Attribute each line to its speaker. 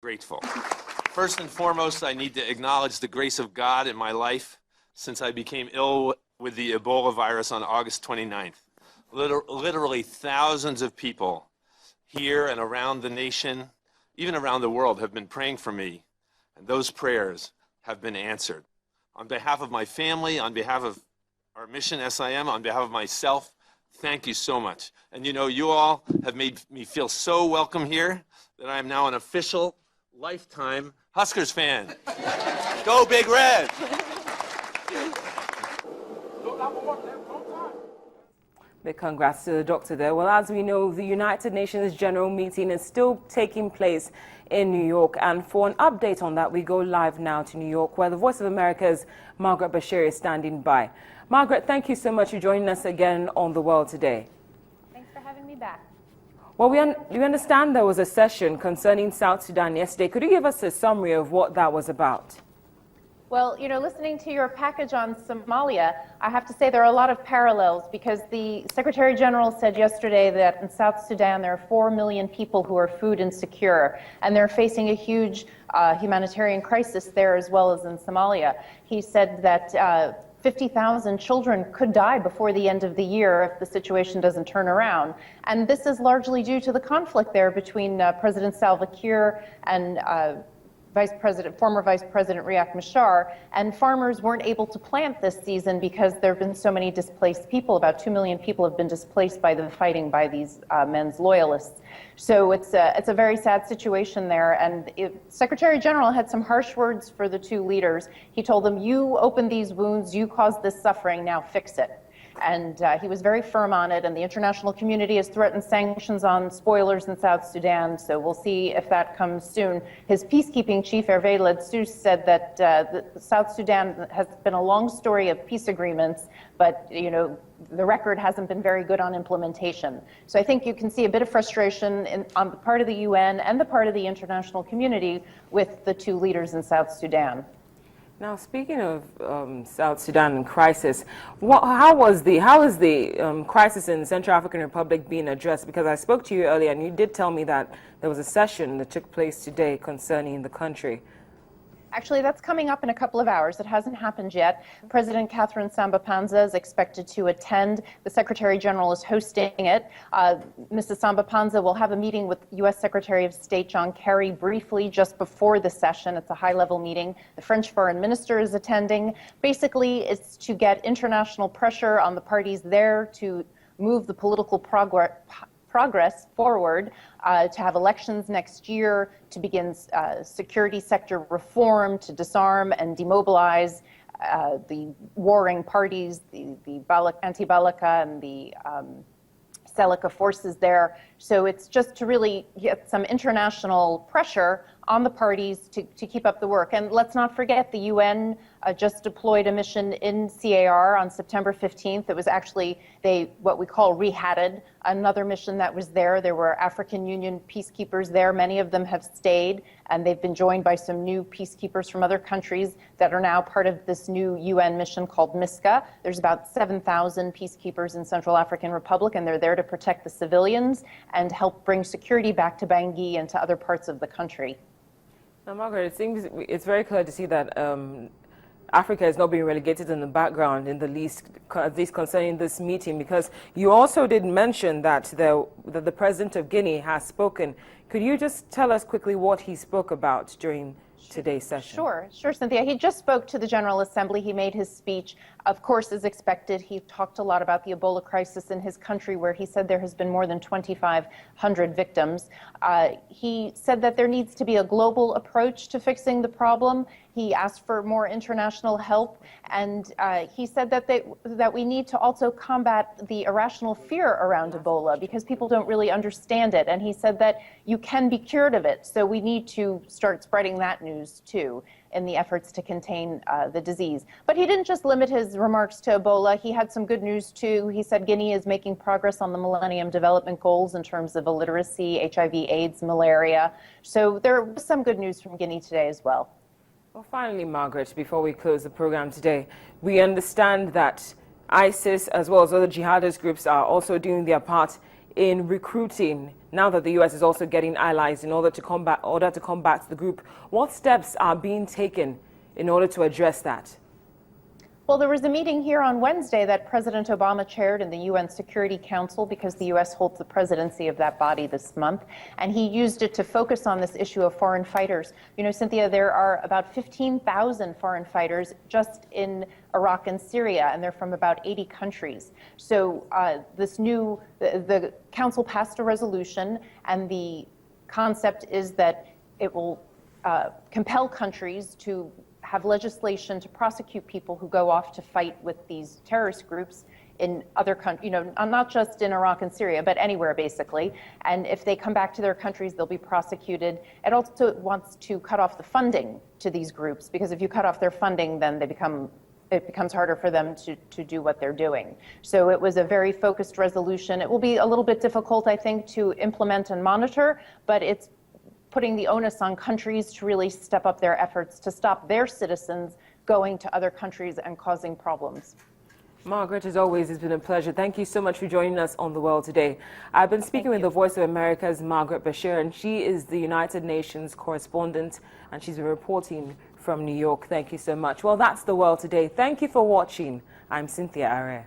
Speaker 1: grateful. First and foremost, I need to acknowledge the grace of God in my life since I became ill with the Ebola virus on August 29th. Literally thousands of people here and around the nation, even around the world, have been praying for me, and those prayers have been answered. On behalf of my family, on behalf of our mission, SIM, on behalf of myself, thank you so much. And you know, you all have made me feel so welcome here that I am now an official lifetime Huskers fan. Go Big Red!
Speaker 2: Big congrats to the doctor there. Well, as we know, the United Nations General Meeting is still taking place in New York. And for an update on that, we go live now to New York, where the Voice of America's Margaret Bashir is standing by. Margaret, thank you so much for joining us again on The World Today.
Speaker 3: Thanks for having me back.
Speaker 2: Well, we understand there was a session concerning South Sudan yesterday. Could you give us a summary of what that was about?
Speaker 3: Well, you know, listening to your package on Somalia, I have to say there are a lot of parallels because the Secretary General said yesterday that in South Sudan there are 4 million people who are food insecure, and they're facing a huge humanitarian crisis there as well as in Somalia. He said that 50,000 children could die before the end of the year if the situation doesn't turn around. And this is largely due to the conflict there between President Salva Kiir and former Vice President Riek Machar, and farmers weren't able to plant this season because there have been so many displaced people. About 2 million people have been displaced by the fighting by these men's loyalists. So it's a very sad situation there, and Secretary General had some harsh words for the two leaders. He told them, you opened these wounds, you caused this suffering, now fix it. And he was very firm on it, and the international community has threatened sanctions on spoilers in South Sudan, so we'll see if that comes soon. His peacekeeping chief, Hervé Ledsus, said that South Sudan has been a long story of peace agreements, but you know, the record hasn't been very good on implementation. So I think you can see a bit of frustration on the part of the UN and the part of the international community with the two leaders in South Sudan.
Speaker 2: Now, speaking of South Sudan and crisis, how is the crisis in the Central African Republic being addressed? Because I spoke to you earlier, and you did tell me that there was a session that took place today concerning the country.
Speaker 3: Actually, that's coming up in a couple of hours. It hasn't happened yet. President Catherine Samba-Panza is expected to attend. The Secretary General is hosting it. Mrs. Samba-Panza will have a meeting with U.S. Secretary of State John Kerry briefly just before the session. It's a high-level meeting. The French Foreign Minister is attending. Basically, it's to get international pressure on the parties there to move the political progress forward, to have elections next year, to begin security sector reform, to disarm and demobilize the warring parties, the anti-Balaka and the Seleka forces there. So it's just to really get some international pressure on the parties to keep up the work. And let's not forget the UN just deployed a mission in CAR on September 15th. It was actually, what we call rehatted, another mission that was there. There were African Union peacekeepers there. Many of them have stayed, and they've been joined by some new peacekeepers from other countries that are now part of this new UN mission called MISCA. There's about 7,000 peacekeepers in Central African Republic, and they're there to protect the civilians and help bring security back to Bangui and to other parts of the country.
Speaker 2: Now, Margaret, it seems it's very clear to see that Africa is not being relegated in the background, at least concerning this meeting, because you also did mention that the President of Guinea has spoken. Could you just tell us quickly what he spoke about during today's session?
Speaker 3: Sure, Cynthia. He just spoke to the General Assembly. He made his speech. Of course, as expected, he talked a lot about the Ebola crisis in his country, where he said there has been more than 2,500 victims. He said that there needs to be a global approach to fixing the problem. He asked for more international help, and he said that we need to also combat the irrational fear around Ebola because people don't really understand it. And he said that you can be cured of it, so we need to start spreading that news too in the efforts to contain the disease. But he didn't just limit his remarks to Ebola. He had some good news too. He said Guinea is making progress on the Millennium Development Goals in terms of illiteracy, HIV/AIDS, malaria. So there was some good news from Guinea today as well.
Speaker 2: Well, finally, Margaret, before we close the program today, we understand that ISIS, as well as other jihadist groups, are also doing their part in recruiting now that the U.S. is also getting allies in order to combat the group? What steps are being taken in order to address that?
Speaker 3: Well, there was a meeting here on Wednesday that President Obama chaired in the UN Security Council because the U.S. holds the presidency of that body this month. And he used it to focus on this issue of foreign fighters. You know, Cynthia, there are about 15,000 foreign fighters just in Iraq and Syria, and they're from about 80 countries. So the Council passed a resolution, and the concept is that it will compel countries to have legislation to prosecute people who go off to fight with these terrorist groups in other countries, you know, not just in Iraq and Syria, but anywhere basically. And if they come back to their countries, they'll be prosecuted. It also wants to cut off the funding to these groups, because if you cut off their funding, then it becomes harder for them to do what they're doing. So it was a very focused resolution. It will be a little bit difficult, I think, to implement and monitor, but it's putting the onus on countries to really step up their efforts to stop their citizens going to other countries and causing problems.
Speaker 2: Margaret, as always, it's been a pleasure. Thank you so much for joining us on The World Today. I've been speaking with the Voice of America's Margaret Bashir, and she is the United Nations correspondent, and she's been reporting from New York. Thank you so much. Well, that's The World Today. Thank you for watching. I'm Cynthia Are.